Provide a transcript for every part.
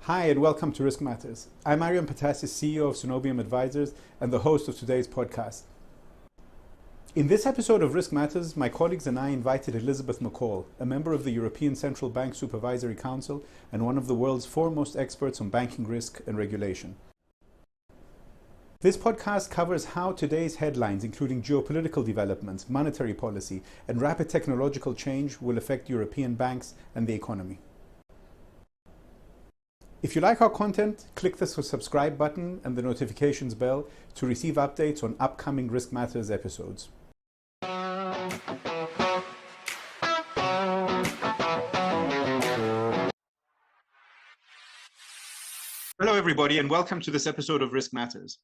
Hi, and welcome to RiskMatters. I'm Mariam Patasis, CEO of Coenobium Advisors and the host of today's podcast. In this episode of RiskMatters, my colleagues and I invited Elizabeth McCaul, a member of the European Central Bank Supervisory Council and one of the world's foremost experts on banking risk and regulation. This podcast covers how today's headlines, including geopolitical developments, monetary policy, and rapid technological change, will affect European banks and the economy. If you like our content, click the subscribe button and the notifications bell to receive updates on upcoming RiskMatters episodes. Hello, everybody, and welcome to this episode of RiskMatters.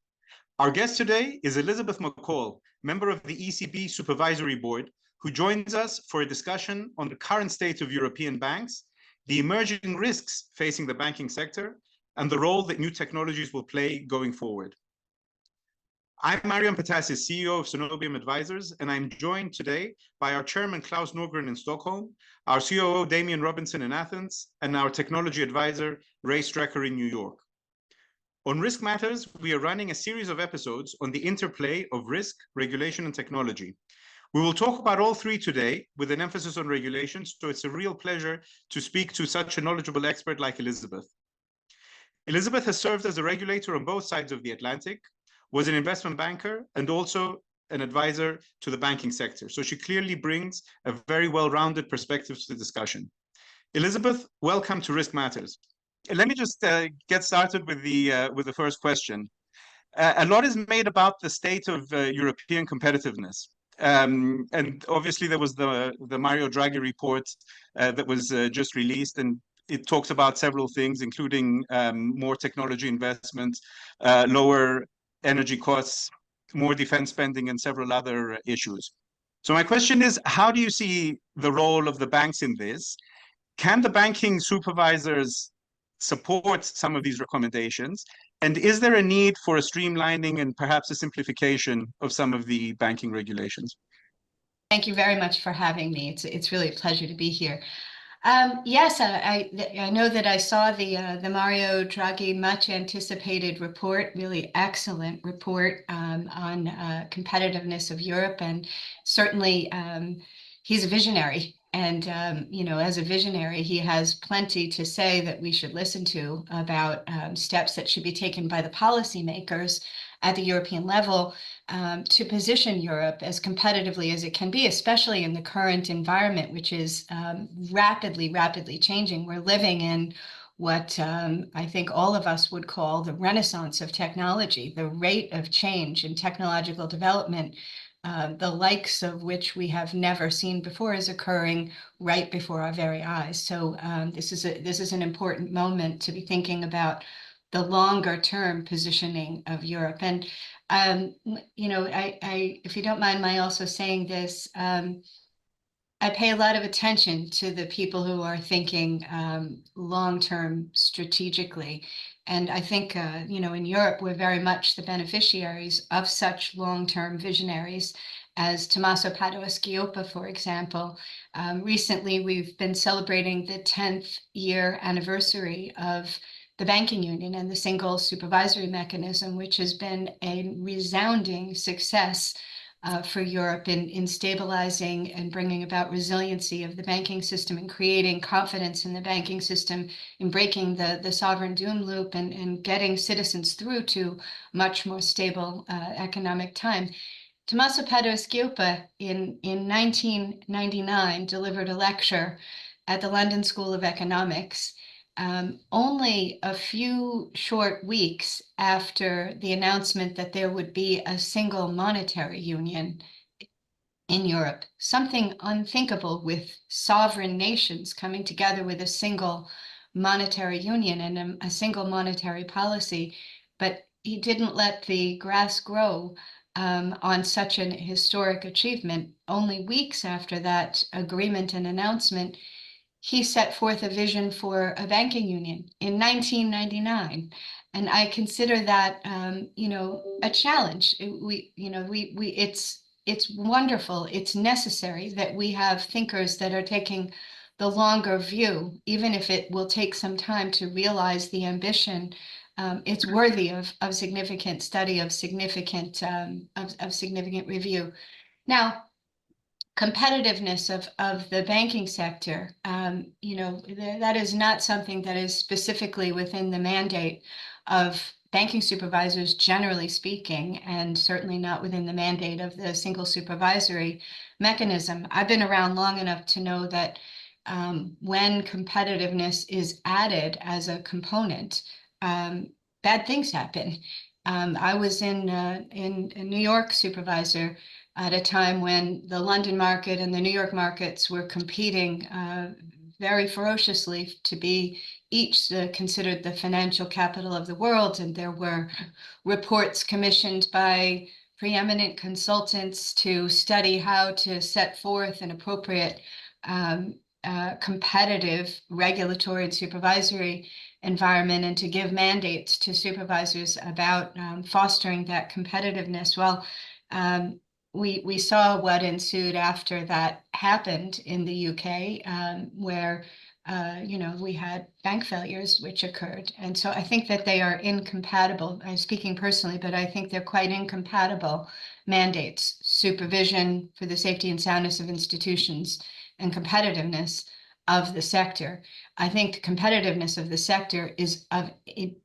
Our guest today is Elizabeth McCaul, member of the ECB Supervisory Board, who joins us for a discussion on the current state of European banks, the emerging risks facing the banking sector, and the role that new technologies will play going forward. I'm Mariam Patasis, CEO of Coenobium Advisors, and I'm joined today by our chairman, Klaus Norgren in Stockholm, our COO, Damian Robinson in Athens, and our technology advisor, Ray Strecker in New York. On Risk Matters, we are running a series of episodes on the interplay of risk, regulation, and technology. We will talk about all three today with an emphasis on regulation, so it's a real pleasure to speak to such a knowledgeable expert like Elizabeth. Elizabeth has served as a regulator on both sides of the Atlantic, was an investment banker, and also an advisor to the banking sector. So she clearly brings a very well-rounded perspective to the discussion. Elizabeth, welcome to Risk Matters. Let me just get started with the first question. A lot is made about the state of European competitiveness. And obviously there was the Mario Draghi report that was just released, and it talks about several things, including more technology investment, lower energy costs, more defense spending, and several other issues. So my question is, how do you see the role of the banks in this? Can the banking supervisors support some of these recommendations? And is there a need for a streamlining and perhaps a simplification of some of the banking regulations? Thank you very much for having me. It's really a pleasure to be here. Yes, I know that I saw the Mario Draghi much anticipated report, really excellent report on competitiveness of Europe, and certainly he's a visionary. And, as a visionary, he has plenty to say that we should listen to about steps that should be taken by the policymakers at the European level to position Europe as competitively as it can be, especially in the current environment, which is rapidly changing. We're living in what I think all of us would call the renaissance of technology. The rate of change in technological development, the likes of which we have never seen before, is occurring right before our very eyes. So this is an important moment to be thinking about the longer term positioning of Europe. And if you don't mind my also saying this, I pay a lot of attention to the people who are thinking long-term strategically. And I think, in Europe, we're very much the beneficiaries of such long-term visionaries as Tommaso Padoa-Schioppa, for example. Recently, we've been celebrating the 10th year anniversary of the banking union and the single supervisory mechanism, which has been a resounding success for Europe in stabilizing and bringing about resiliency of the banking system and creating confidence in the banking system, in breaking the sovereign doom loop and getting citizens through to much more stable economic time. Tommaso Padoa-Schioppa in 1999 delivered a lecture at the London School of Economics, only a few short weeks after the announcement that there would be a single monetary union in Europe. Something unthinkable, with sovereign nations coming together with a single monetary union and a single monetary policy. But he didn't let the grass grow on such an historic achievement. Only weeks after that agreement and announcement, he set forth a vision for a banking union in 1999. And I consider that, a challenge. It's wonderful. It's necessary that we have thinkers that are taking the longer view, even if it will take some time to realize the ambition, it's worthy of significant study, of significant review. Now, competitiveness of the banking sector, that is not something that is specifically within the mandate of banking supervisors, generally speaking, and certainly not within the mandate of the single supervisory mechanism. I've been around long enough to know that when competitiveness is added as a component, bad things happen. I was in New York supervisor at a time when the London market and the New York markets were competing very ferociously to be each considered the financial capital of the world. And there were reports commissioned by preeminent consultants to study how to set forth an appropriate competitive regulatory and supervisory environment, and to give mandates to supervisors about fostering that competitiveness. Well, we saw what ensued after that happened in the UK, where we had bank failures which occurred. And so I think that they are incompatible. I'm speaking personally, but I think they're quite incompatible mandates: supervision for the safety and soundness of institutions and competitiveness of the sector. I think the competitiveness of the sector is of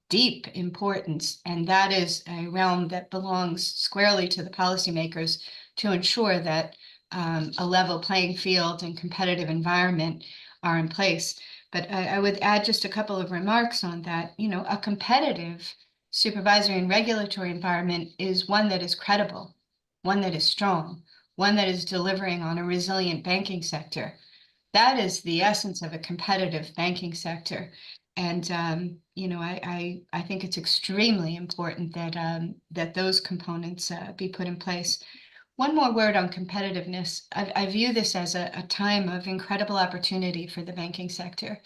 deep importance, and that is a realm that belongs squarely to the policymakers to ensure that a level playing field and competitive environment are in place. But I would add just a couple of remarks on that. A competitive supervisory and regulatory environment is one that is credible, one that is strong, one that is delivering on a resilient banking sector. That is the essence of a competitive banking sector. And, I think it's extremely important that those components be put in place. One more word on competitiveness. I view this as a time of incredible opportunity for the banking sector.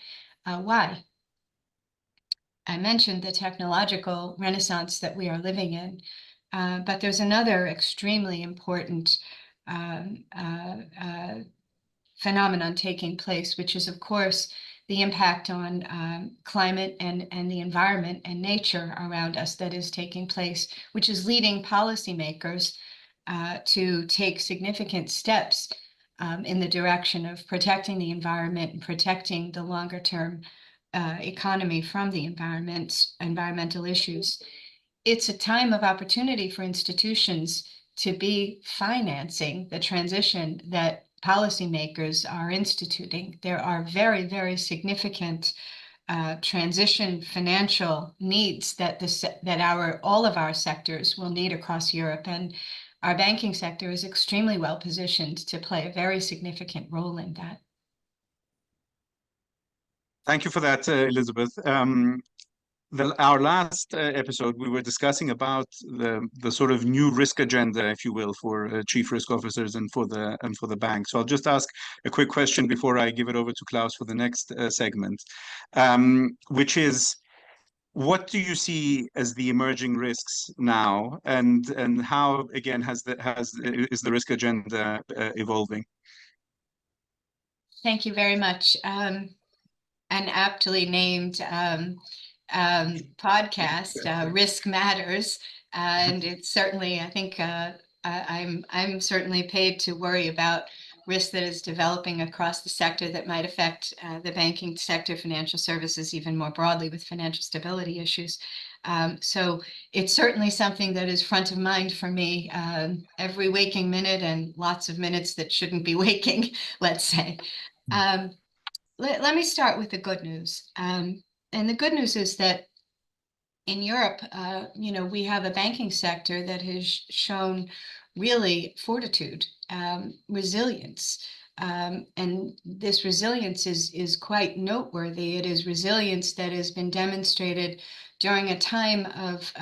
Why? I mentioned the technological renaissance that we are living in, but there's another extremely important phenomenon taking place, which is, of course, the impact on climate and the environment and nature around us that is taking place, which is leading policymakers to take significant steps in the direction of protecting the environment and protecting the longer term economy from the environmental issues. It's a time of opportunity for institutions to be financing the transition that policymakers are instituting. There are very, very significant transition financial needs that all of our sectors will need across Europe, and our banking sector is extremely well positioned to play a very significant role in that. Thank you for that, Elizabeth. Our last episode, we were discussing about the sort of new risk agenda, if you will, for chief risk officers and for the bank. So I'll just ask a quick question before I give it over to Klaus for the next segment, which is, what do you see as the emerging risks now, and how, again, is the risk agenda evolving? Thank you very much. An aptly named podcast, RiskMatters, and it's certainly, I think, I'm certainly paid to worry about risk that is developing across the sector that might affect the banking sector, financial services, even more broadly with financial stability issues. So it's certainly something that is front of mind for me every waking minute, and lots of minutes that shouldn't be waking, let's say. Let me start with the good news. And the good news is that in Europe, we have a banking sector that has shown really fortitude, resilience. And this resilience is quite noteworthy. It is resilience that has been demonstrated during a time of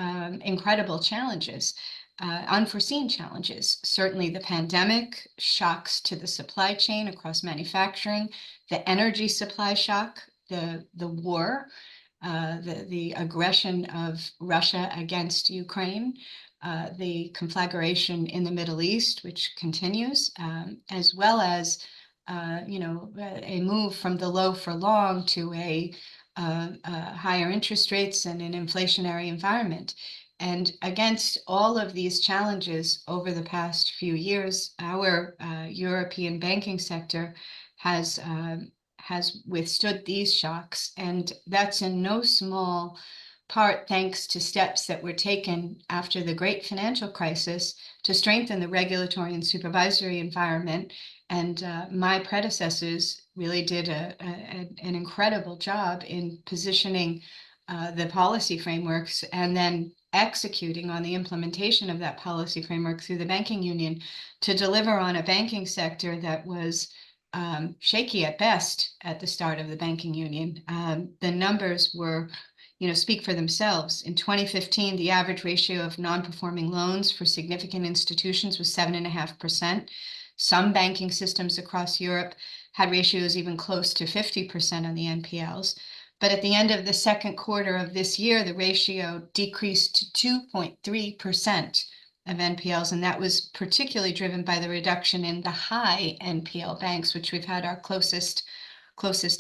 incredible challenges, unforeseen challenges. Certainly the pandemic, shocks to the supply chain across manufacturing, the energy supply shock, the war, the aggression of Russia against Ukraine, the conflagration in the Middle East, which continues, as well as a move from the low for long to a higher interest rates and an inflationary environment. And against all of these challenges over the past few years, our European banking sector has withstood these shocks, and that's in no small part thanks to steps that were taken after the great financial crisis to strengthen the regulatory and supervisory environment. And my predecessors really did an incredible job in positioning the policy frameworks and then executing on the implementation of that policy framework through the banking union to deliver on a banking sector that was shaky at best at the start of the banking union. The numbers were, speak for themselves. In 2015, the average ratio of non-performing loans for significant institutions was 7.5%. Some banking systems across Europe had ratios even close to 50% on the NPLs. But at the end of the second quarter of this year, the ratio decreased to 2.3% of NPLs, and that was particularly driven by the reduction in the high NPL banks, which we've had our closest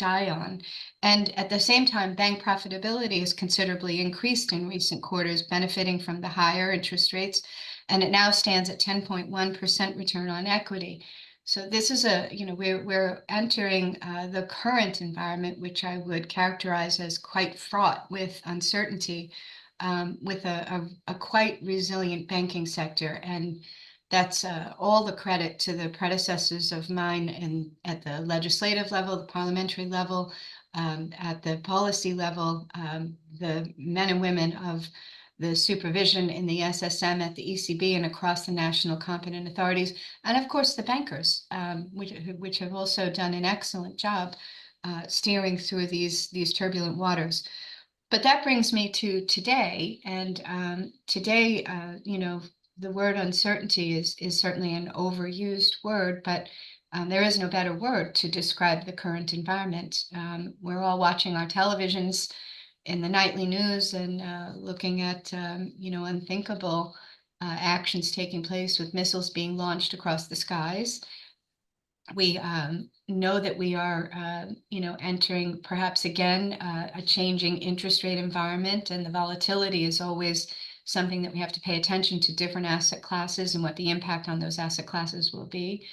eye on. And at the same time, bank profitability has considerably increased in recent quarters, benefiting from the higher interest rates, and it now stands at 10.1% return on equity. So this is we're entering the current environment, which I would characterize as quite fraught with uncertainty, with a quite resilient banking sector. And that's all the credit to the predecessors of mine at the legislative level, the parliamentary level, at the policy level, the men and women of the supervision in the SSM at the ECB and across the national competent authorities, and of course the bankers, which have also done an excellent job steering through these turbulent waters. But that brings me to today, and today, the word uncertainty is certainly an overused word, but there is no better word to describe the current environment. We're all watching our televisions in the nightly news and looking at unthinkable actions taking place with missiles being launched across the skies. We know that we are entering perhaps again a changing interest rate environment, and the volatility is always something that we have to pay attention to, different asset classes and what the impact on those asset classes will be.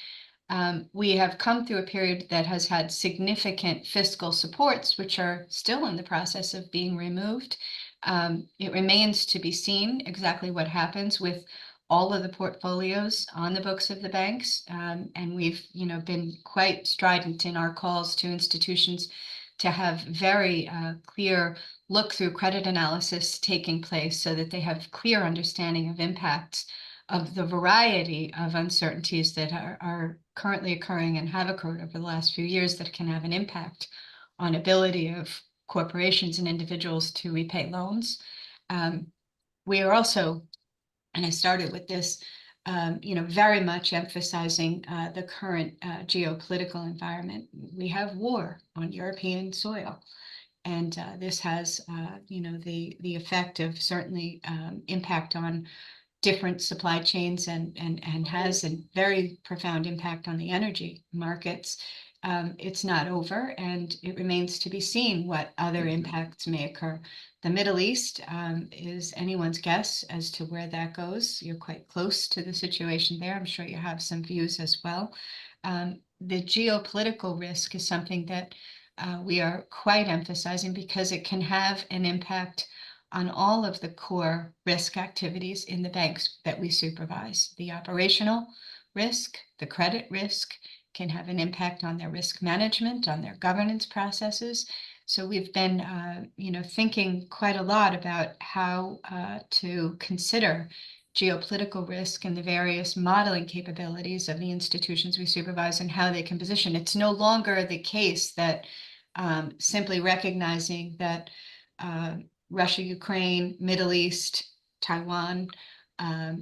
We have come through a period that has had significant fiscal supports, which are still in the process of being removed. It remains to be seen exactly what happens with all of the portfolios on the books of the banks. And we've been quite strident in our calls to institutions to have very clear look-through credit analysis taking place so that they have clear understanding of impacts of the variety of uncertainties that are currently occurring and have occurred over the last few years that can have an impact on ability of corporations and individuals to repay loans. We are also, and I started with this, very much emphasizing the current geopolitical environment. We have war on European soil, and this has, the effect of certainly impact on different supply chains and has a very profound impact on the energy markets. It's not over, and it remains to be seen what other impacts may occur. The Middle East is anyone's guess as to where that goes. You're quite close to the situation there. I'm sure you have some views as well. The geopolitical risk is something that we are quite emphasizing because it can have an impact on all of the core risk activities in the banks that we supervise. The operational risk, the credit risk can have an impact on their risk management, on their governance processes. So we've been, thinking quite a lot about how to consider geopolitical risk and the various modeling capabilities of the institutions we supervise and how they can position. It's no longer the case that simply recognizing that Russia, Ukraine, Middle East, Taiwan,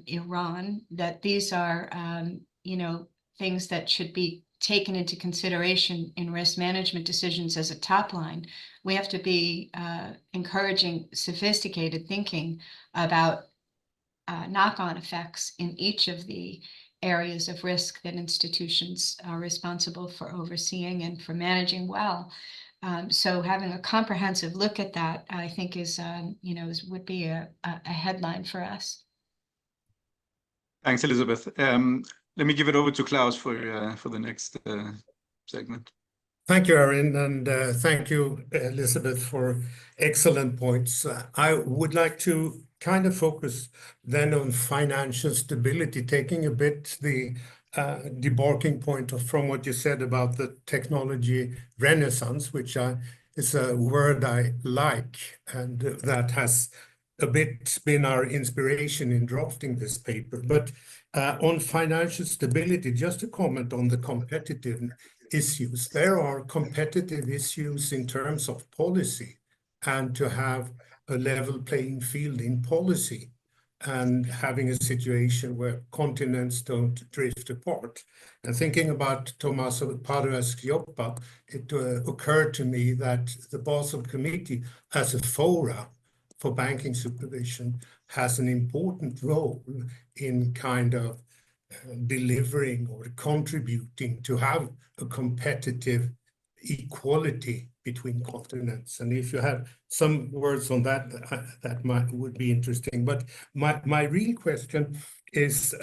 Iran, that these are, things that should be taken into consideration in risk management decisions as a top line. We have to be encouraging sophisticated thinking about knock-on effects in each of the areas of risk that institutions are responsible for overseeing and for managing well. So having a comprehensive look at that, I think would be a headline for us. Thanks, Elizabeth. Let me give it over to Klaus for the next segment. Thank you, Erin, and thank you, Elizabeth, for excellent points. I would like to kind of focus then on financial stability, taking a bit the debarking point from what you said about the technology renaissance, which is a word I like, and that has a bit been our inspiration in drafting this paper. But on financial stability, just to comment on the competitive issues. There are competitive issues in terms of policy, and to have a level playing field in policy and having a situation where continents don't drift apart. And thinking about Tommaso Padoa-Schioppa, it occurred to me that the Basel Committee as a fora for banking supervision has an important role in kind of delivering or contributing to have a competitive equality between continents. And if you have some words on that, would be interesting. But my real question is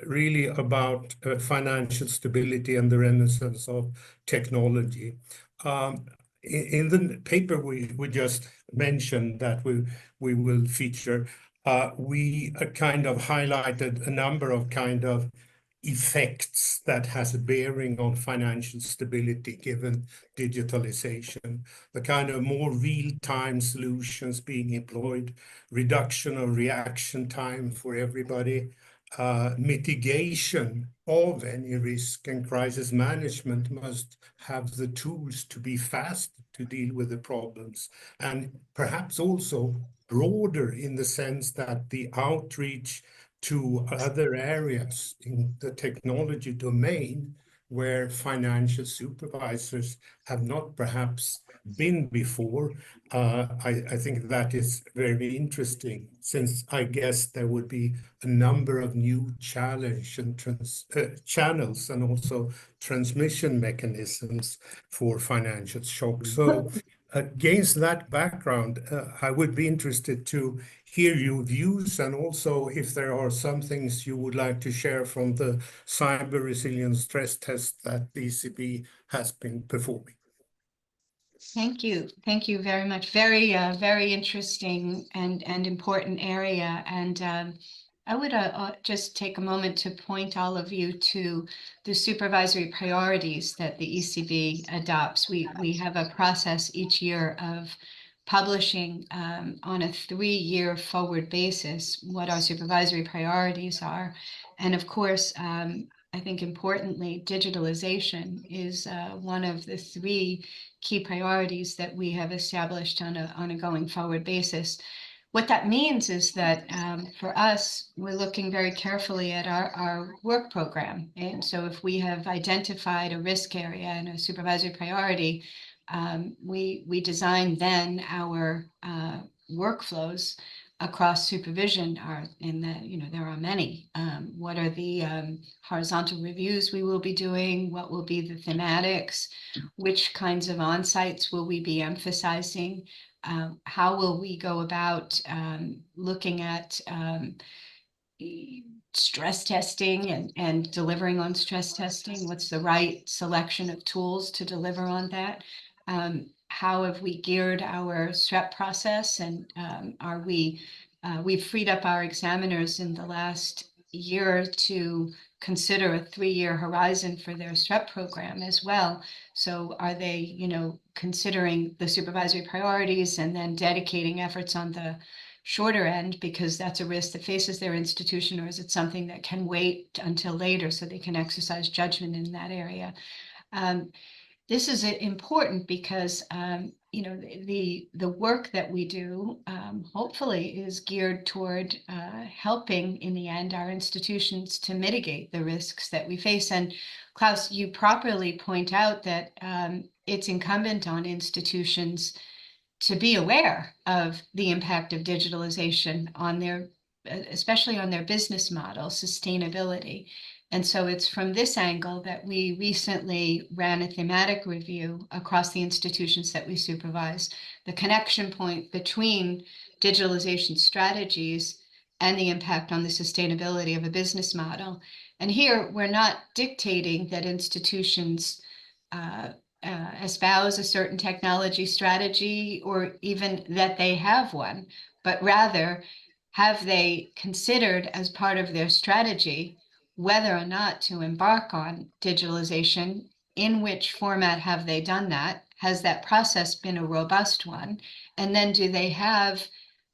really about financial stability and the renaissance of technology. In the paper we just mentioned that we will feature, we kind of highlighted a number of kind of effects that has a bearing on financial stability given digitalization, the kind of more real-time solutions being employed, reduction of reaction time for everybody, mitigation of any risk, and crisis management must have the tools to be fast to deal with the problems, and perhaps also broader in the sense that the outreach to other areas in the technology domain where financial supervisors have not perhaps been before. I think that is very interesting, since I guess there would be a number of new challenge and channels and also transmission mechanisms for financial shock. So against that background, I would be interested to hear your views, and also if there are some things you would like to share from the cyber resilience stress test that the ECB has been performing. Thank you. Thank you very much. Very, very interesting and important area. And I would just take a moment to point all of you to the supervisory priorities that the ECB adopts. We have a process each year of publishing on a 3-year forward basis what our supervisory priorities are. And of course, I think importantly, digitalization is one of the 3 key priorities that we have established on a going forward basis. What that means is that for us, we're looking very carefully at our work program. And so if we have identified a risk area and a supervisory priority, we design then our workflows across supervision there are many. What are the horizontal reviews we will be doing? What will be the thematics? Which kinds of on-sites will we be emphasizing? How will we go about looking at stress testing and delivering on stress testing? What's the right selection of tools to deliver on that? How have we geared our SREP process, and we've freed up our examiners in the last year to consider a 3-year horizon for their SREP program as well. So are they, considering the supervisory priorities and then dedicating efforts on the shorter end because that's a risk that faces their institution, or is it something that can wait until later so they can exercise judgment in that area? This is important because the work that we do hopefully is geared toward helping in the end our institutions to mitigate the risks that we face. And Klaus, you properly point out that it's incumbent on institutions to be aware of the impact of digitalization on especially on their business model, sustainability. And so it's from this angle that we recently ran a thematic review across the institutions that we supervise, the connection point between digitalization strategies and the impact on the sustainability of a business model. And here, we're not dictating that institutions espouse a certain technology strategy or even that they have one, but rather, have they considered as part of their strategy whether or not to embark on digitalization? In which format have they done that? Has that process been a robust one? And then do they have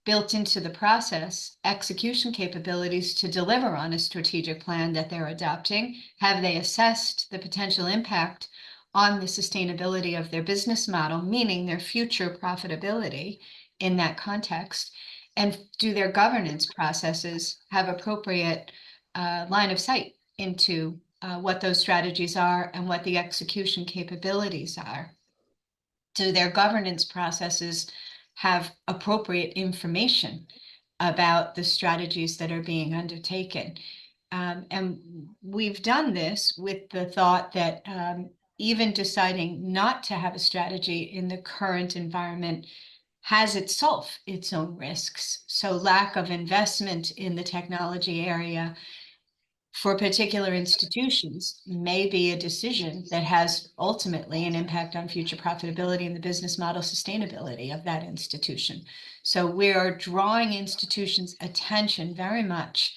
built into the process execution capabilities to deliver on a strategic plan that they're adopting? Have they assessed the potential impact on the sustainability of their business model, meaning their future profitability in that context? And do their governance processes have appropriate line of sight into what those strategies are and what the execution capabilities are? Do their governance processes have appropriate information about the strategies that are being undertaken? And we've done this with the thought that even deciding not to have a strategy in the current environment has itself its own risks. So lack of investment in the technology area for particular institutions may be a decision that has ultimately an impact on future profitability and the business model sustainability of that institution. So we are drawing institutions' attention very much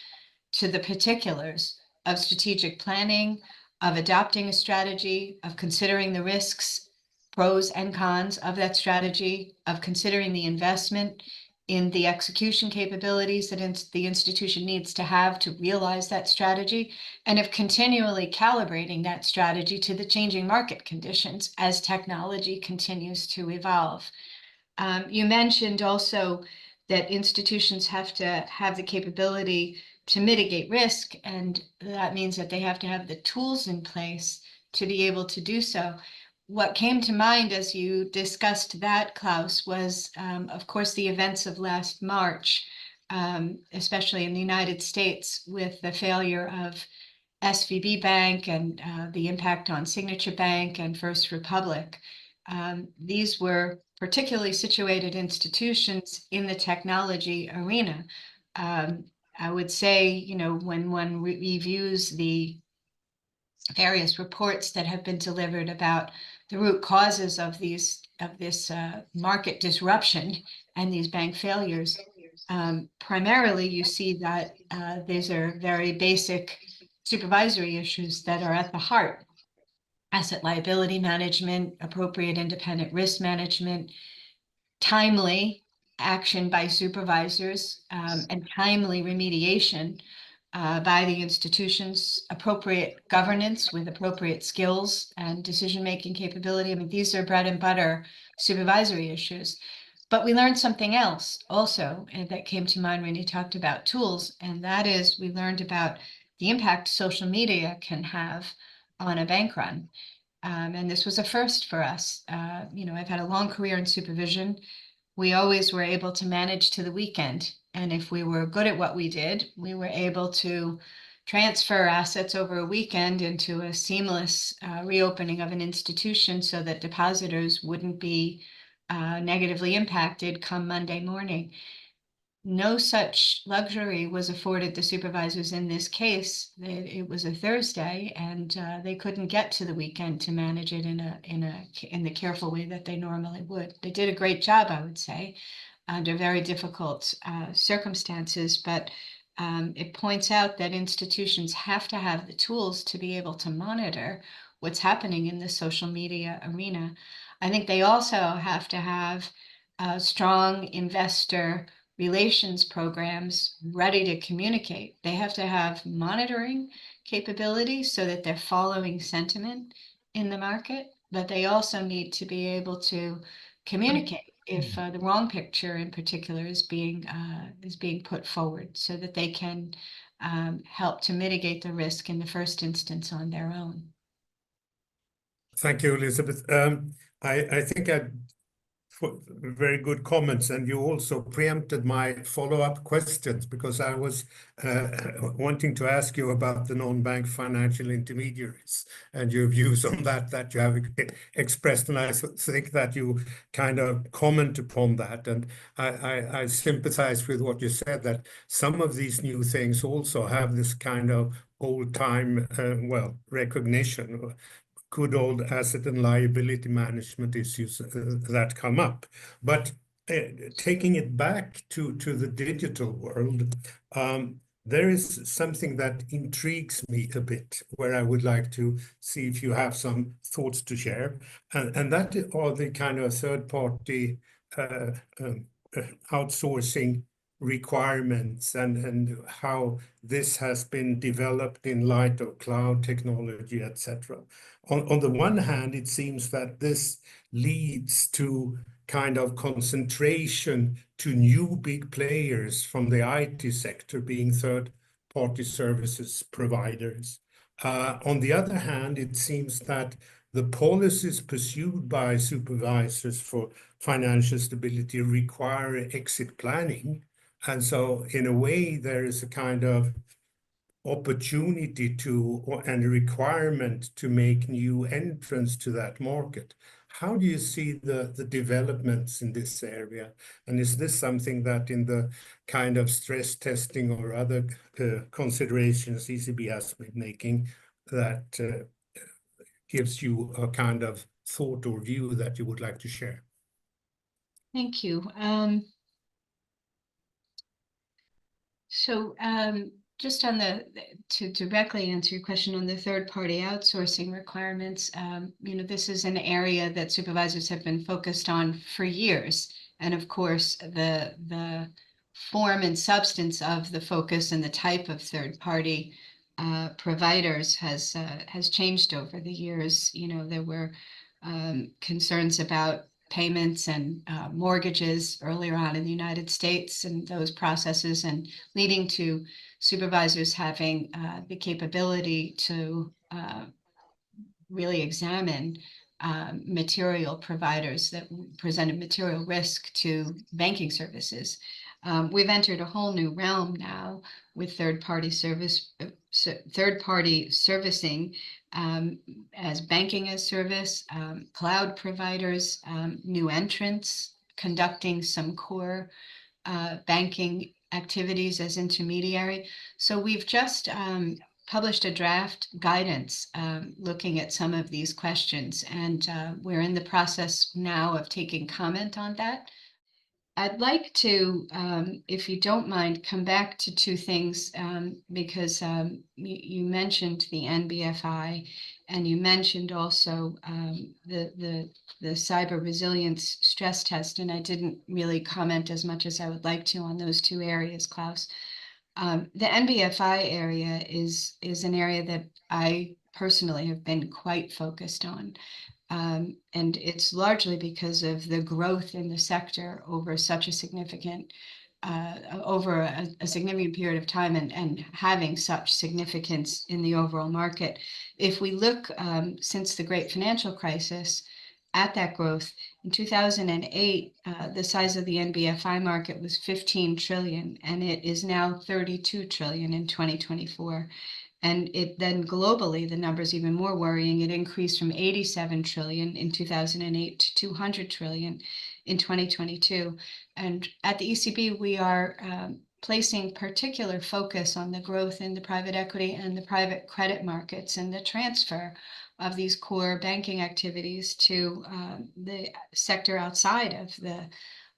to the particulars of strategic planning, of adopting a strategy, of considering the risks, pros and cons of that strategy, of considering the investment in the execution capabilities that the institution needs to have to realize that strategy, and of continually calibrating that strategy to the changing market conditions as technology continues to evolve. You mentioned also that institutions have to have the capability to mitigate risk, and that means that they have to have the tools in place to be able to do so. What came to mind as you discussed that, Klaus, was, of course, the events of last March, especially in the United States, with the failure of SVB Bank and the impact on Signature Bank and First Republic. These were particularly situated institutions in the technology arena. I would say, you know, when one reviews the various reports that have been delivered about the root causes of this market disruption and these bank failures, primarily you see that these are very basic supervisory issues that are at the heart: asset liability management, appropriate independent risk management, timely action by supervisors, and timely remediation by the institutions, appropriate governance with appropriate skills and decision-making capability. I mean, these are bread and butter supervisory issues. But we learned something else also, and that came to mind when you talked about tools, and that is we learned about the impact social media can have on a bank run. And this was a first for us. You know, I've had a long career in supervision. We always were able to manage to the weekend. And if we were good at what we did, we were able to transfer assets over a weekend into a seamless reopening of an institution so that depositors wouldn't be negatively impacted come Monday morning. No such luxury was afforded the supervisors in this case. It was a Thursday, and they couldn't get to the weekend to manage it in the careful way that they normally would. They did a great job, I would say, under very difficult circumstances, but it points out that institutions have to have the tools to be able to monitor what's happening in the social media arena. I think they also have to have strong investor relations programs ready to communicate. They have to have monitoring capabilities so that they're following sentiment in the market, but they also need to be able to communicate if the wrong picture in particular is being put forward, so that they can help to mitigate the risk in the first instance on their own. Thank you, Elizabeth. I think I'd for very good comments, and you also preempted my follow-up questions, because I was wanting to ask you about the non-bank financial intermediaries and your views on that you have expressed, and I think that you kind of comment upon that, and I sympathize with what you said, that some of these new things also have this kind of old-time recognition, good old asset and liability management issues that come up. But taking it back to the digital world, there is something that intrigues me a bit, where I would like to see if you have some thoughts to share. And that are the kind of third-party outsourcing requirements, and how this has been developed in light of cloud technology, etc. On the one hand, it seems that this leads to kind of concentration to new big players from the IT sector being third-party services providers. On the other hand, it seems that the policies pursued by supervisors for financial stability require exit planning. And so in a way, there is a kind of opportunity and a requirement to make new entrants to that market. How do you see the developments in this area? And is this something that in the kind of stress testing or other considerations ECB has been making that gives you a kind of thought or view that you would like to share? Thank you. Just on to directly answer your question on the third-party outsourcing requirements, this is an area that supervisors have been focused on for years. And of course, the form and substance of the focus and the type of third-party providers has changed over the years. There were concerns about payments and mortgages earlier on in the United States, and those processes, and leading to supervisors having the capability to really examine material providers that presented material risk to banking services. We've entered a whole new realm now with third-party servicing as banking as service, cloud providers, new entrants conducting some core banking activities as intermediary. So we've just published a draft guidance looking at some of these questions, and we're in the process now of taking comment on that. I'd like to, if you don't mind, come back to two things, because you mentioned the NBFI, and you mentioned also the cyber resilience stress test, and I didn't really comment as much as I would like to on those two areas, Klaus. The NBFI area is an area that I personally have been quite focused on. And it's largely because of the growth in the sector over such a significant significant period of time, and having such significance in the overall market. If we look since the great financial crisis at that growth, in 2008, the size of the NBFI market was 15 trillion, and it is now 32 trillion in 2024. And it then globally, the number is even more worrying. It increased from 87 trillion in 2008 to 200 trillion in 2022. And at the ECB, we are placing particular focus on the growth in the private equity and the private credit markets, and the transfer of these core banking activities to the sector outside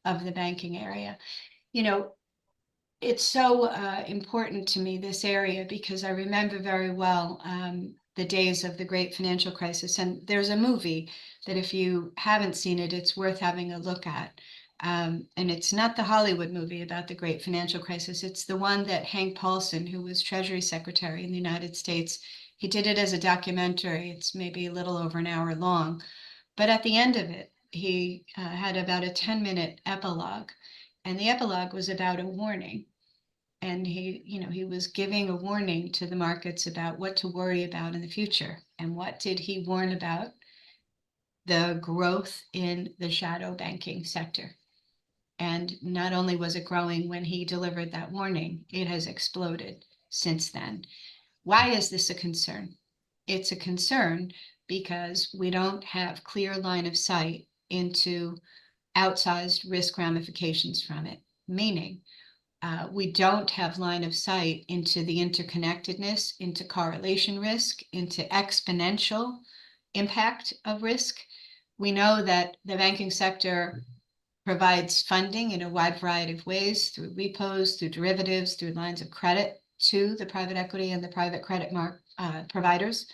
of the banking area. It's so important to me, this area, because I remember very well the days of the great financial crisis. And there's a movie that, if you haven't seen it, it's worth having a look at. And it's not the Hollywood movie about the great financial crisis. It's the one that Hank Paulson, who was Treasury Secretary in the United States, he did it as a documentary. It's maybe a little over an hour long. But at the end of it, he had about a 10-minute epilogue. And the epilogue was about a warning. And he was giving a warning to the markets about what to worry about in the future. And what did he warn about? the growth in the shadow banking sector. And not only was it growing when he delivered that warning, it has exploded since then. Why is this a concern? It's a concern because we don't have clear line of sight into outsized risk ramifications from it, meaning we don't have line of sight into the interconnectedness, into correlation risk, into exponential impact of risk. We know that the banking sector provides funding in a wide variety of ways through repos, through derivatives, through lines of credit to the private equity and the private credit providers.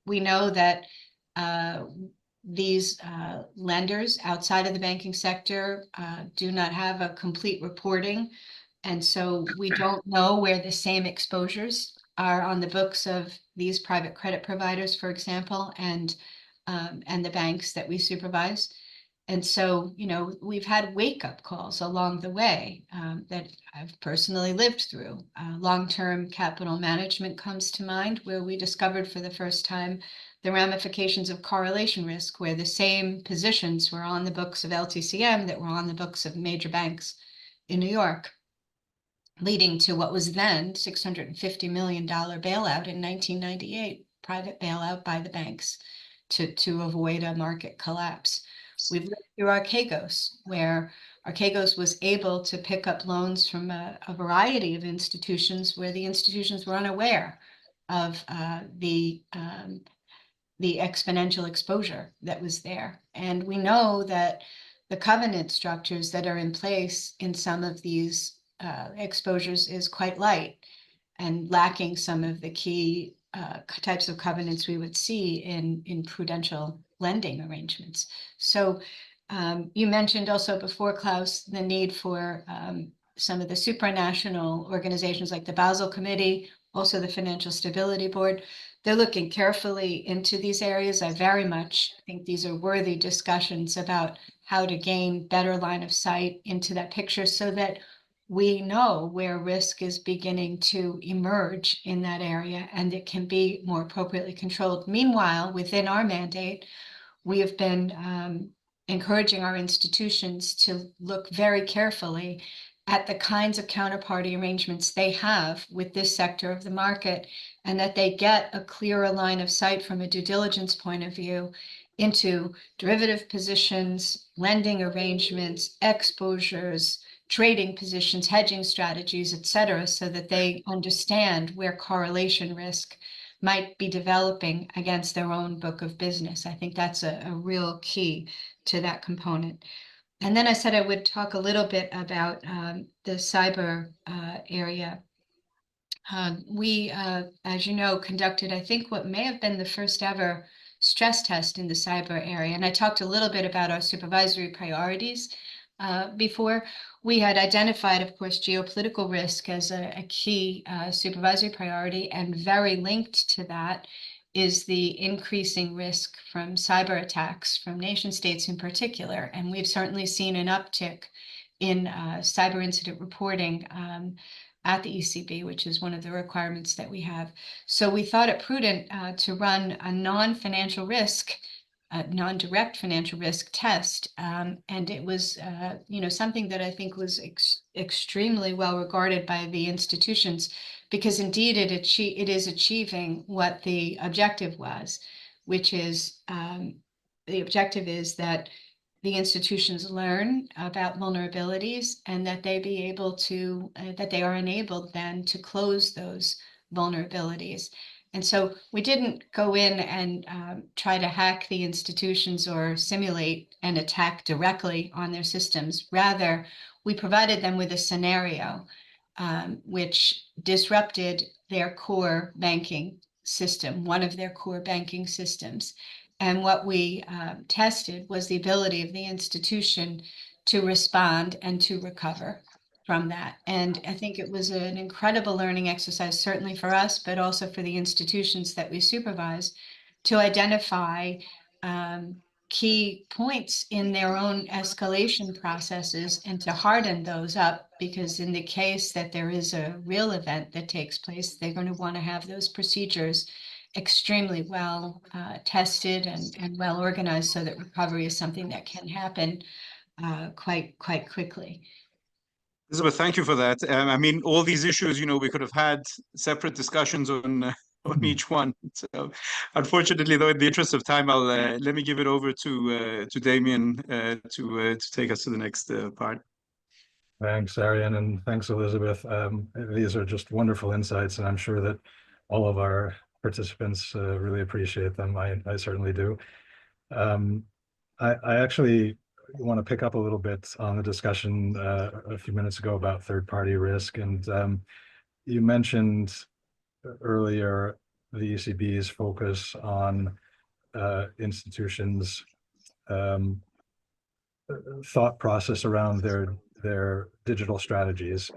We know that these lenders outside of the banking sector do not have a complete reporting. And so we don't know where the same exposures are on the books of these private credit providers, for example, and the banks that we supervise. And so, you know, we've had wake-up calls along the way that I've personally lived through. Long-term capital management comes to mind, where we discovered for the first time the ramifications of correlation risk, where the same positions were on the books of LTCM that were on the books of major banks in New York, leading to what was then $650 million bailout in 1998, private bailout by the banks to avoid a market collapse. We've lived through Archegos, where Archegos was able to pick up loans from a variety of institutions where the institutions were unaware of the exponential exposure that was there. And we know that the covenant structures that are in place in some of these exposures is quite light and lacking some of the key types of covenants we would see in prudential lending arrangements. So you mentioned also before, Klaus, the need for some of the supranational organizations like the Basel Committee, also the Financial Stability Board. They're looking carefully into these areas. I very much think these are worthy discussions about how to gain better line of sight into that picture so that we know where risk is beginning to emerge in that area and it can be more appropriately controlled. Meanwhile, within our mandate, we have been encouraging our institutions to look very carefully at the kinds of counterparty arrangements they have with this sector of the market, and that they get a clearer line of sight from a due diligence point of view into derivative positions, lending arrangements, exposures, trading positions, hedging strategies, et cetera, so that they understand where correlation risk might be developing against their own book of business. I think that's a real key to that component. And then I said I would talk a little bit about the cyber area. We, as you know, conducted, I think, what may have been the first ever stress test in the cyber area. And I talked a little bit about our supervisory priorities before. We had identified, of course, geopolitical risk as a key supervisory priority, and very linked to that is the increasing risk from cyber attacks from nation states in particular. And we've certainly seen an uptick in cyber incident reporting at the ECB, which is one of the requirements that we have. So we thought it prudent to run a non-financial risk, non-direct financial risk test. And it was something that I think was extremely well regarded by the institutions, because indeed it is achieving what the objective was, which is the objective is that the institutions learn about vulnerabilities and that they be able to, that they are enabled then to close those vulnerabilities. And so we didn't go in and try to hack the institutions or simulate an attack directly on their systems. Rather, we provided them with a scenario which disrupted their core banking system, one of their core banking systems. And what we tested was the ability of the institution to respond and to recover from that. And I think it was an incredible learning exercise, certainly for us, but also for the institutions that we supervise, to identify key points in their own escalation processes and to harden those up, because in the case that there is a real event that takes place, they're going to want to have those procedures extremely well tested and well organized, so that recovery is something that can happen quite quickly. Elizabeth, thank you for that. I mean, all these issues, we could have had separate discussions on each one. So, unfortunately, though, in the interest of time, I'll let me give it over to Damien to take us to the next part. Thanks, Arian, and thanks, Elizabeth. These are just wonderful insights, and I'm sure that all of our participants really appreciate them. I certainly do. I actually want to pick up a little bit on the discussion a few minutes ago about third-party risk, and you mentioned earlier the ECB's focus on institutions' thought process around their digital strategies,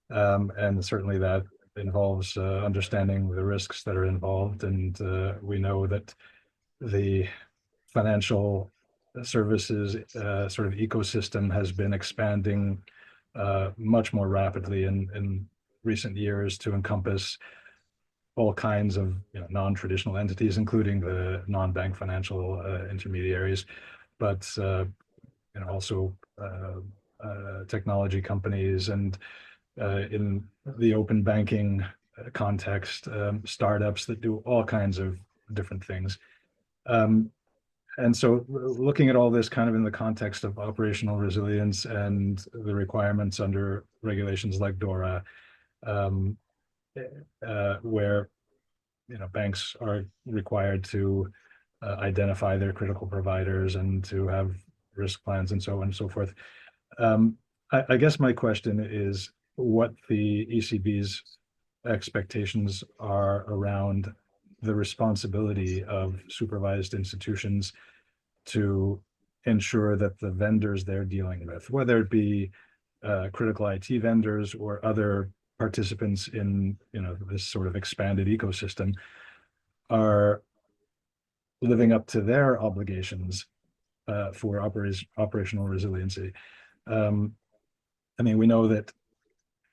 and certainly that involves understanding the risks that are involved. And we know that the financial services sort of ecosystem has been expanding much more rapidly in recent years to encompass all kinds of non-traditional entities, including the non-bank financial intermediaries, but also technology companies, and in the open banking context, startups that do all kinds of different things. And so looking at all this kind of in the context of operational resilience and the requirements under regulations like DORA, where banks are required to identify their critical providers and to have risk plans and so on and so forth. I guess my question is what the ECB's expectations are around the responsibility of supervised institutions to ensure that the vendors they're dealing with, whether it be critical IT vendors or other participants in this sort of expanded ecosystem, are living up to their obligations for operational resiliency. I mean, we know that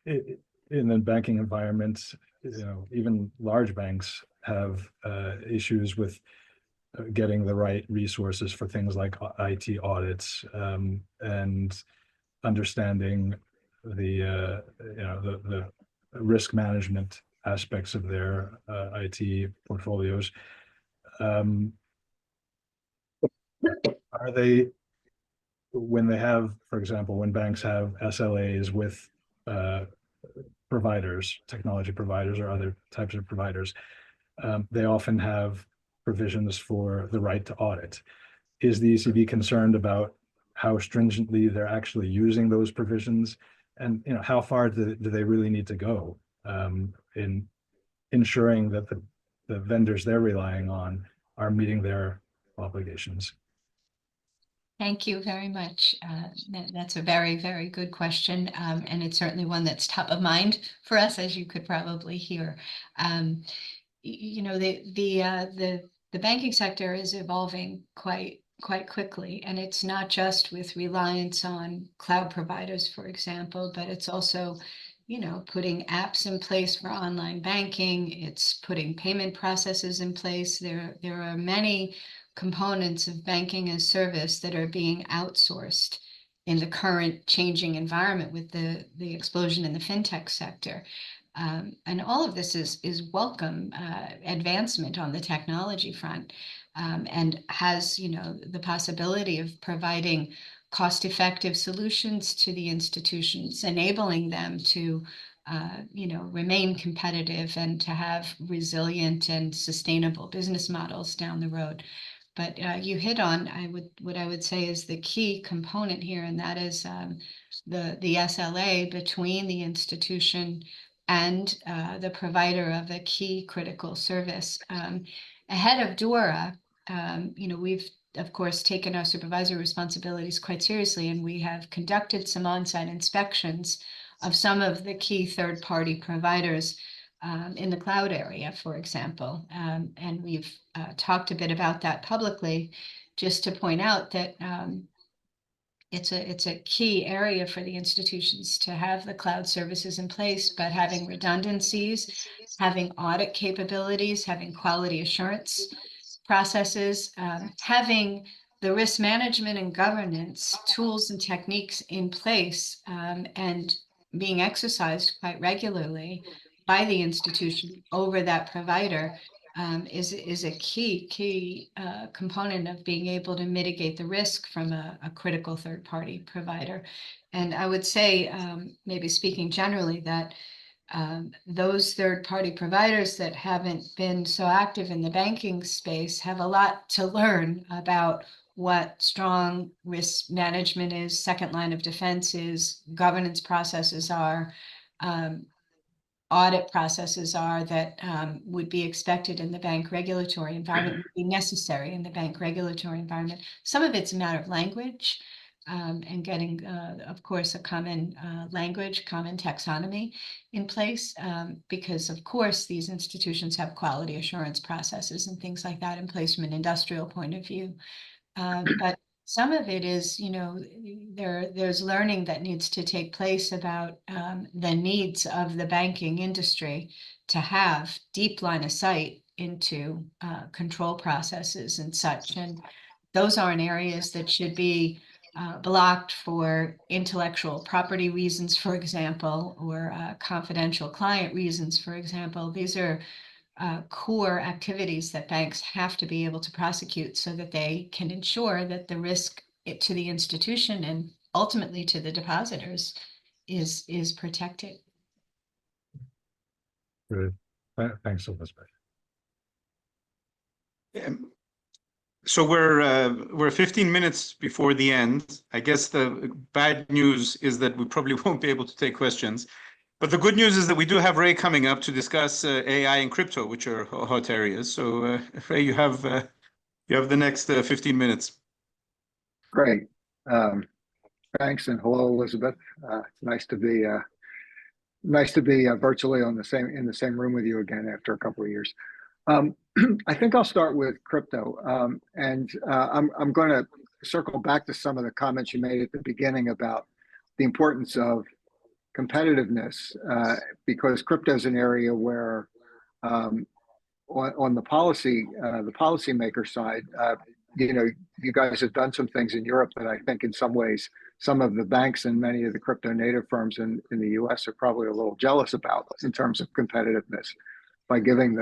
in the banking environment, even large banks have issues with getting the right resources for things like IT audits, and understanding the risk management aspects of their IT portfolios. Are they, when they have, for example, when banks have SLAs with providers, technology providers or other types of providers, they often have provisions for the right to audit. Is the ECB concerned about how stringently they're actually using those provisions, and how far do they really need to go in ensuring that the vendors they're relying on are meeting their obligations? Thank you very much. That's a very, very good question, and it's certainly one that's top of mind for us, as you could probably hear. The banking sector is evolving quite quickly, and it's not just with reliance on cloud providers, for example, but it's also putting apps in place for online banking. It's putting payment processes in place. There are many components of banking as service that are being outsourced in the current changing environment with the explosion in the fintech sector. And all of this is welcome advancement on the technology front, and has the possibility of providing cost-effective solutions to the institutions, enabling them to remain competitive and to have resilient and sustainable business models down the road. But you hit on what I would say is the key component here, and that is the SLA between the institution and the provider of a key critical service. Ahead of DORA, we've of course taken our supervisory responsibilities quite seriously, and we have conducted some on-site inspections of some of the key third-party providers in the cloud area, for example. And we've talked a bit about that publicly, just to point out that it's a key area for the institutions to have the cloud services in place, but having redundancies, having audit capabilities, having quality assurance processes, having the risk management and governance tools and techniques in place, and being exercised quite regularly by the institution over that provider, is a key component of being able to mitigate the risk from a critical third-party provider. And I would say, maybe speaking generally, that those third-party providers that haven't been so active in the banking space have a lot to learn about what strong risk management is, second line of defense is, governance processes are, audit processes are, that would be expected in the bank regulatory environment, would be necessary in the bank regulatory environment. Some of it's a matter of language, and getting, of course, a common language, common taxonomy in place, because, of course, these institutions have quality assurance processes and things like that in place from an industrial point of view. But some of it is, there's learning that needs to take place about the needs of the banking industry to have deep line of sight into control processes and such. And those aren't areas that should be blocked for intellectual property reasons, for example, or confidential client reasons, for example. These are core activities that banks have to be able to prosecute so that they can ensure that the risk to the institution and ultimately to the depositors is protected. Good. Thanks, Elizabeth. So we're 15 minutes before the end. I guess the bad news is that we probably won't be able to take questions. But the good news is that we do have Ray coming up to discuss AI and crypto, which are hot areas. So Ray, you have the next 15 minutes. Great. Thanks, and hello, Elizabeth. Nice to be virtually in the same room with you again after a couple of years. I think I'll start with crypto, and I'm going to circle back to some of the comments you made at the beginning about the importance of competitiveness, because crypto is an area where, on the policymaker side, you guys have done some things in Europe that I think in some ways some of the banks and many of the crypto native firms in the US are probably a little jealous about in terms of competitiveness, by giving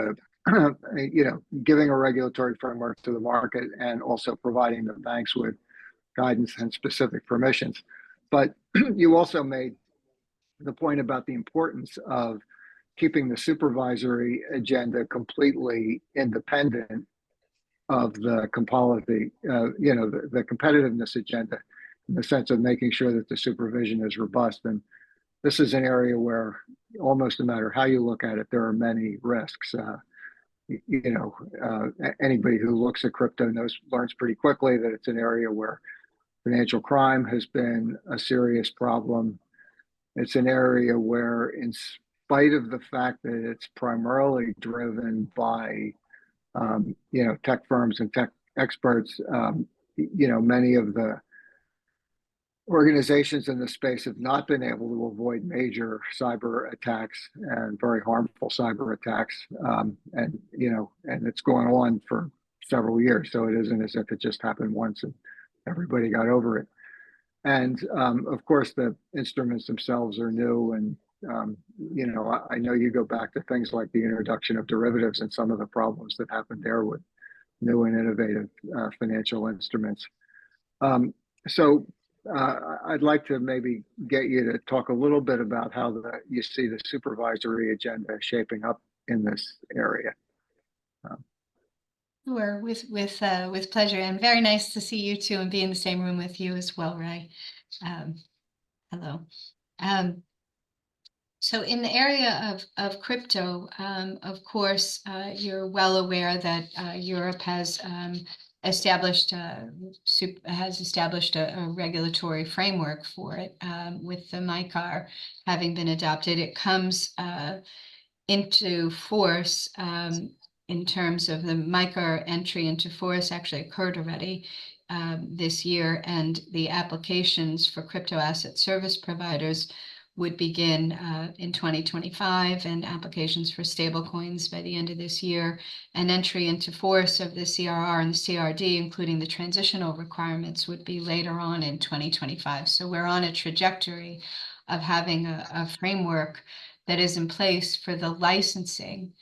giving a regulatory framework to the market and also providing the banks with guidance and specific permissions. But you also made the point about the importance of keeping the supervisory agenda completely independent of the the competitiveness agenda, in the sense of making sure that the supervision is robust. And this is an area where, almost no matter how you look at it, there are many risks. Anybody who looks at crypto learns pretty quickly that it's an area where financial crime has been a serious problem. It's an area where, in spite of the fact that it's primarily driven by, tech firms and tech experts, many of the organizations in the space have not been able to avoid major cyber attacks and very harmful cyber attacks. And it's going on for several years. So it isn't as if it just happened once and everybody got over it. And of course, the instruments themselves are new. And, I know you go back to things like the introduction of derivatives and some of the problems that happened there with new and innovative financial instruments. So I'd like to maybe get you to talk a little bit about how you see the supervisory agenda shaping up in this area. Sure, with pleasure, and very nice to see you too, and be in the same room with you as well, Ray. Hello. So in the area of crypto, of course, you're well aware that Europe has established a regulatory framework for it, with the MiCAR having been adopted. It comes into force, in terms of the MiCAR entry into force actually occurred already this year, and the applications for crypto asset service providers would begin in 2025, and applications for stablecoins by the end of this year, and entry into force of the CRR and the CRD, including the transitional requirements, would be later on in 2025. So we're on a trajectory of having a framework that is in place for the licensing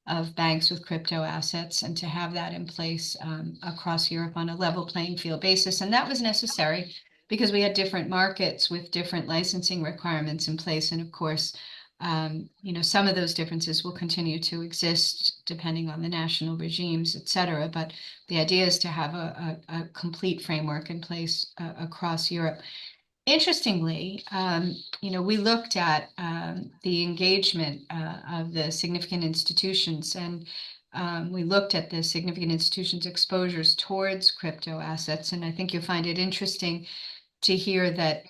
of banks with crypto assets, and to have that in place across Europe on a level playing field basis. And that was necessary because we had different markets with different licensing requirements in place. And of course, some of those differences will continue to exist depending on the national regimes, et cetera. But the idea is to have a complete framework in place across Europe. Interestingly, we looked at the engagement of the significant institutions, and we looked at the significant institutions' exposures towards crypto assets. And I think you'll find it interesting to hear that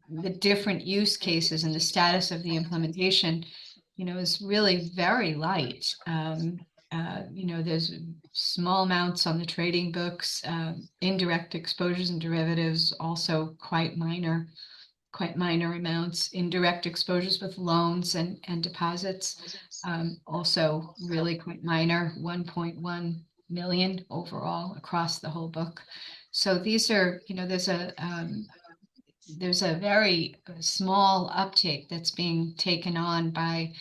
the different use cases and the status of the implementation, is really very light. There's small amounts on the trading books, indirect exposures and derivatives, also quite minor amounts, indirect exposures with loans and deposits, also really quite minor, 1.1 million overall across the whole book. So these are, there's a very small uptake that's being taken on by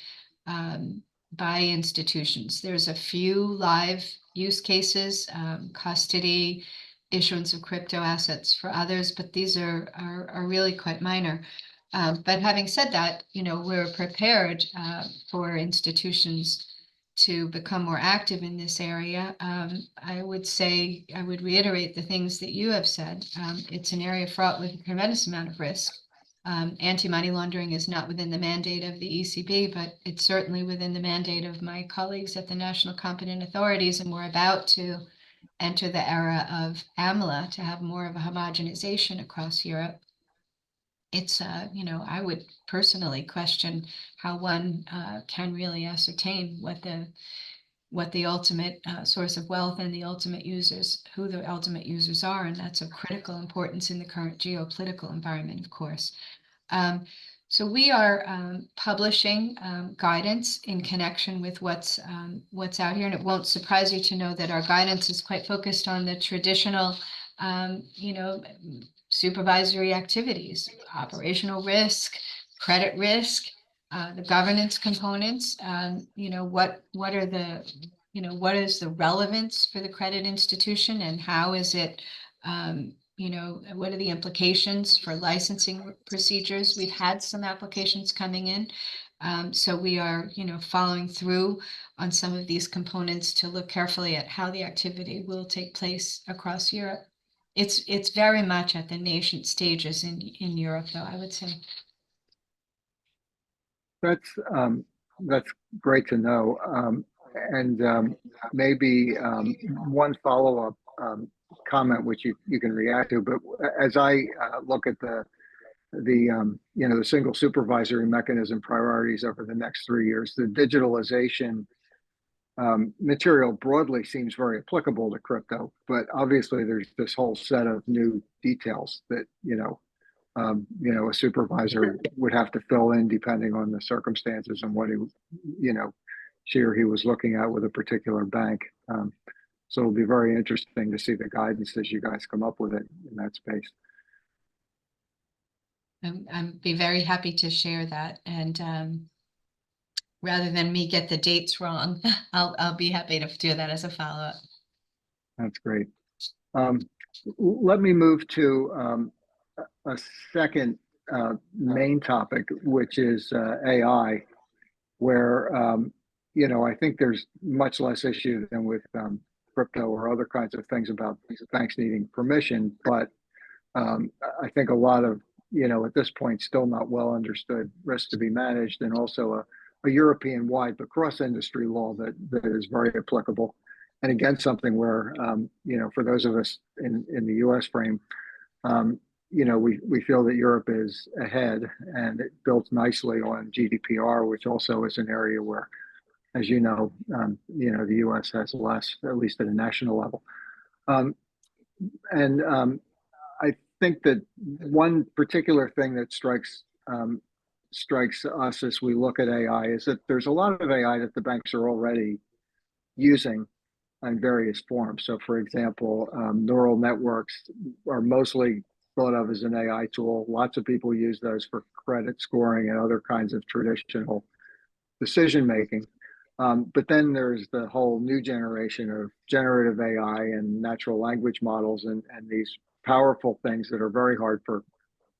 institutions. There's a few live use cases, custody, issuance of crypto assets for others, but these are really quite minor. But having said that, we're prepared for institutions to become more active in this area. I would reiterate the things that you have said. It's an area fraught with a tremendous amount of risk. Anti-money laundering is not within the mandate of the ECB, but it's certainly within the mandate of my colleagues at the national competent authorities, and we're about to enter the era of AMLA to have more of a homogenization across Europe. It's, I would personally question how one can really ascertain what the ultimate source of wealth and the ultimate users, who the ultimate users are, and that's of critical importance in the current geopolitical environment, of course. So we are publishing guidance in connection with what's out here, and it won't surprise you to know that our guidance is quite focused on the traditional, supervisory activities, operational risk, credit risk, the governance components. What is the relevance for the credit institution, and how is it? What are the implications for licensing procedures? We've had some applications coming in. So we are, following through on some of these components to look carefully at how the activity will take place across Europe. It's very much at the nascent stages in Europe, though, I would say. That's great to know. And maybe one follow-up comment which you can react to, but as I look at the single supervisory mechanism priorities over the next 3 years, the digitalization material broadly seems very applicable to crypto, but obviously there's this whole set of new details that a supervisor would have to fill in depending on the circumstances and what she or he was looking at with a particular bank. So it'll be very interesting to see the guidance as you guys come up with it in that space. I'd be very happy to share that, and rather than me get the dates wrong, I'll be happy to do that as a follow-up. That's great. Let me move to a second main topic, which is AI, where I think there's much less issue than with crypto or other kinds of things about banks needing permission, but I think a lot of at this point still not well understood risks to be managed, and also a European-wide but cross-industry law that is very applicable. And again, something where for those of us in the U.S. frame, we feel that Europe is ahead, and it builds nicely on GDPR, which also is an area where, as the U.S. has less, at least at a national level. I think that one particular thing that strikes us as we look at AI is that there's a lot of AI that the banks are already using in various forms. So, for example, neural networks are mostly thought of as an AI tool. Lots of people use those for credit scoring and other kinds of traditional decision making. But then there's the whole new generation of generative AI and natural language models and these powerful things that are very hard for,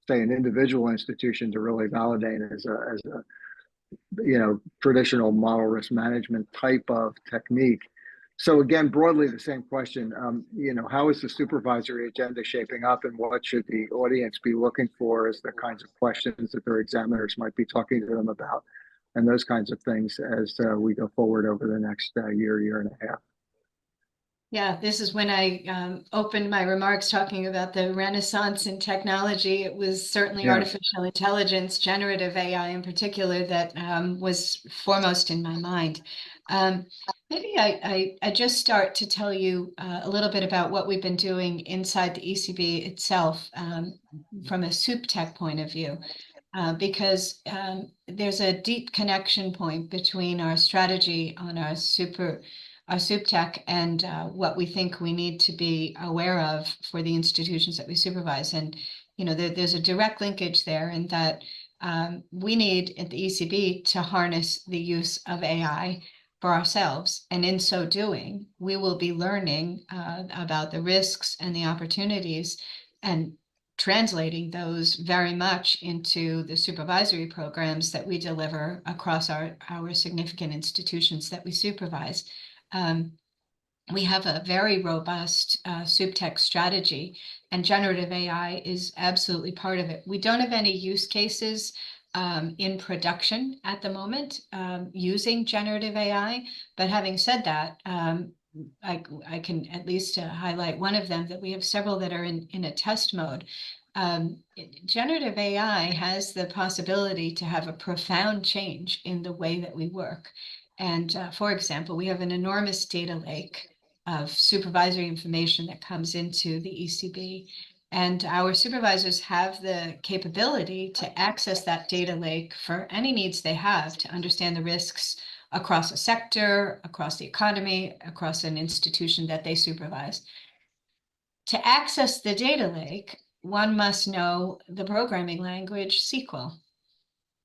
say, an individual institution to really validate as a traditional model risk management type of technique. So again, broadly the same question, how is the supervisory agenda shaping up, and what should the audience be looking for as the kinds of questions that their examiners might be talking to them about, and those kinds of things as we go forward over the next year and a half. Yeah, this is when I opened my remarks talking about the renaissance in technology. It was certainly artificial intelligence, generative AI in particular, that was foremost in my mind. Maybe I just start to tell you a little bit about what we've been doing inside the ECB itself from a SupTech point of view. Because there's a deep connection point between our strategy on our SupTech and what we think we need to be aware of for the institutions that we supervise. And there's a direct linkage there in that we need at the ECB to harness the use of AI for ourselves. And in so doing, we will be learning about the risks and the opportunities and translating those very much into the supervisory programs that we deliver across our significant institutions that we supervise. We have a very robust SupTech strategy, and generative AI is absolutely part of it. We don't have any use cases in production at the moment using generative AI, but having said that, I can at least highlight one of them, that we have several that are in a test mode. Generative AI has the possibility to have a profound change in the way that we work. And for example, we have an enormous data lake of supervisory information that comes into the ECB. And our supervisors have the capability to access that data lake for any needs they have to understand the risks across a sector, across the economy, across an institution that they supervise. To access the data lake, one must know the programming language SQL.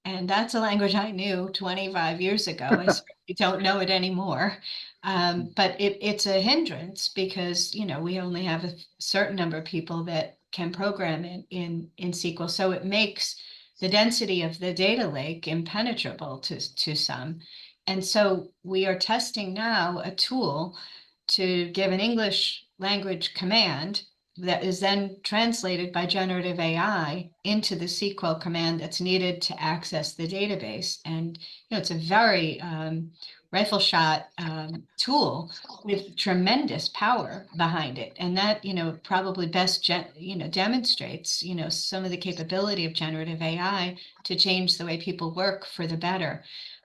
And that's a language I knew 25 years ago. I certainly don't know it anymore. But it's a hindrance because, we only have a certain number of people that can program in SQL. So it makes the density of the data lake impenetrable to some. And so we are testing now a tool to give an English language command that is then translated by generative AI into the SQL command that's needed to access the database. And it's a very rifle shot tool with tremendous power behind it. And that probably best demonstrates some of the capability of generative AI to change the way people work for the better.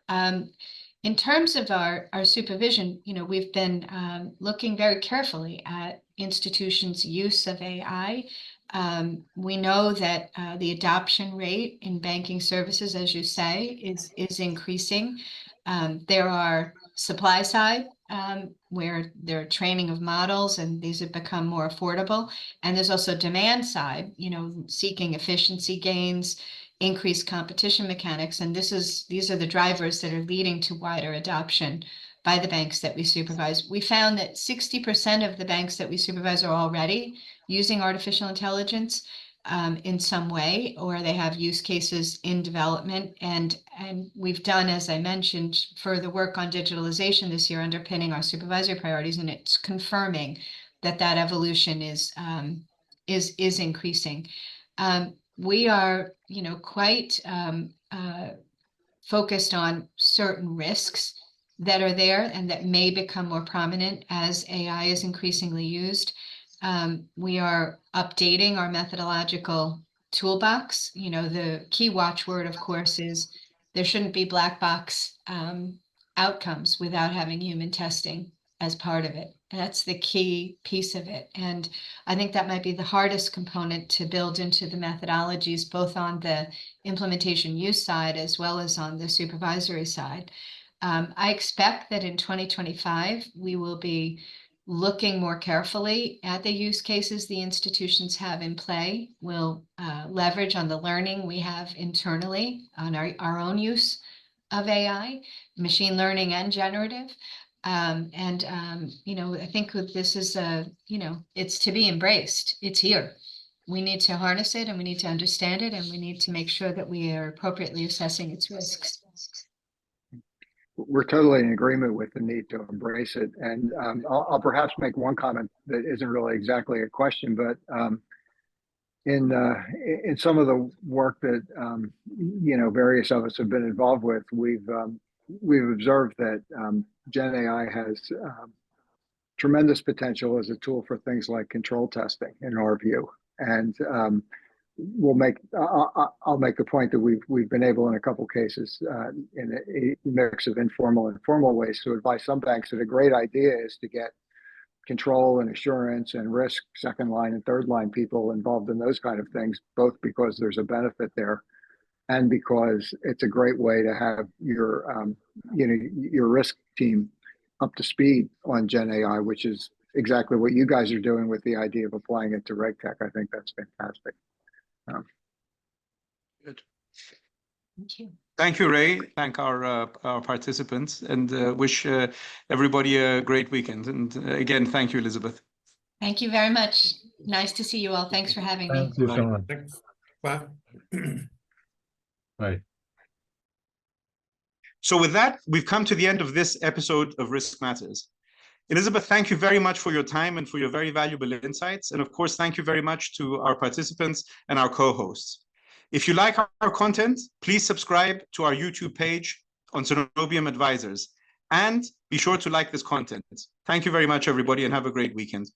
In terms of our supervision, we've been looking very carefully at institutions' use of AI. We know that the adoption rate in banking services, as you say, is increasing. There are supply side where there are training of models, and these have become more affordable. And there's also demand side, seeking efficiency gains, increased competition mechanics, and these are the drivers that are leading to wider adoption by the banks that we supervise. We found that 60% of the banks that we supervise are already using artificial intelligence in some way, or they have use cases in development. And we've done, as I mentioned, further work on digitalization this year underpinning our supervisory priorities, and it's confirming that evolution is increasing. We are, quite focused on certain risks that are there and that may become more prominent as AI is increasingly used. We are updating our methodological toolbox. The key watchword, of course, is there shouldn't be black box outcomes without having human testing as part of it. That's the key piece of it. And I think that might be the hardest component to build into the methodologies, both on the implementation use side as well as on the supervisory side. I expect that in 2025, we will be looking more carefully at the use cases the institutions have in play. We'll leverage on the learning we have internally on our own use of AI, machine learning and generative. I think this is it's to be embraced. It's here. We need to harness it, and we need to understand it, and we need to make sure that we are appropriately assessing its risks. We're totally in agreement with the need to embrace it. And I'll perhaps make one comment that isn't really exactly a question, but in some of the work that various of us have been involved with, we've observed that Gen AI has tremendous potential as a tool for things like control testing, in our view. And I'll make the point that we've been able in a couple cases in a mix of informal and formal ways to advise some banks that a great idea is to get control and assurance and risk second line and third line people involved in those kind of things, both because there's a benefit there and because it's a great way to have your risk team up to speed on Gen AI, which is exactly what you guys are doing with the idea of applying it to RegTech. I think that's fantastic. Good. Thank you. Thank you, Ray. Thank our participants, and wish everybody a great weekend. And again, thank you, Elizabeth. Thank you very much. Nice to see you all. Thanks for having me. Thank you so much. Thanks. Well, Bye. So with that, we've come to the end of this episode of Risk Matters. Elizabeth, thank you very much for your time and for your very valuable insights. And of course, thank you very much to our participants and our co-hosts. If you like our content, please subscribe to our YouTube page on Coenobium Advisors, and be sure to like this content. Thank you very much, everybody, and have a great weekend.